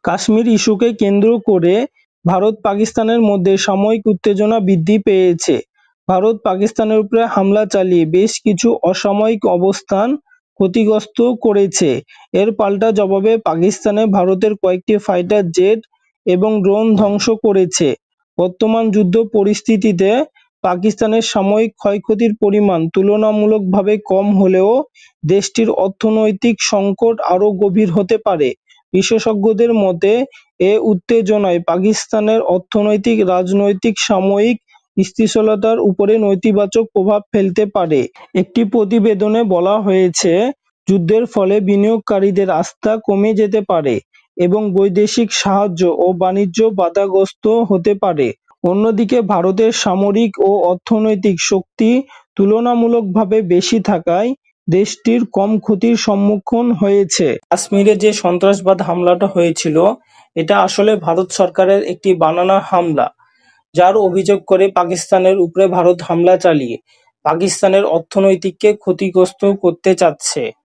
কাশ্মীর ইস্যুকে কেন্দ্র করে ভারত পাকিস্তানের মধ্যে সাময়িক উত্তেজনা বৃদ্ধি পেয়েছে। ভারত পাকিস্তানের উপরে হামলা চালিয়ে বেশ কিছু অসামরিক অবস্থান ক্ষতিগ্রস্ত করেছে। এর পাল্টা জবাবে পাকিস্তানে ভারতের কয়েকটি ফাইটার জেট এবং ড্রোন ধ্বংস করেছে। বর্তমান যুদ্ধ পরিস্থিতিতে পাকিস্তানের সাময়িক ক্ষয়ক্ষতির পরিমাণ তুলনামূলকভাবে কম হলেও দেশটির অর্থনৈতিক সংকট আরও গভীর হতে পারে। বিশেষজ্ঞদের মতে, এ উত্তেজনায় পাকিস্তানের অর্থনৈতিক, রাজনৈতিক, সাময়িক স্থিতিশীলতার উপরে নেতিবাচক প্রভাব ফেলতে পারে। একটি প্রতিবেদনে বলা হয়েছে, যুদ্ধের ফলে বিনিয়োগকারীদের আস্থা কমে যেতে পারে এবং বৈদেশিক সাহায্য ও বাণিজ্য বাধাগ্রস্ত হতে পারে। অন্যদিকে ভারতের সামরিক ও অর্থনৈতিক শক্তি তুলনামূলকভাবে বেশি থাকায় দেশটির কম ক্ষতির সম্মুখীন হয়েছে। কাশ্মীরে যে সন্ত্রাসবাদ হামলাটা হয়েছিল, এটা আসলে ভারত সরকারের একটি বানানো হামলা, যার অভিযোগ করে পাকিস্তানের উপরে ভারত হামলা চালিয়ে পাকিস্তানের অর্থনৈতিককে ক্ষতিগ্রস্ত করতে চাচ্ছে।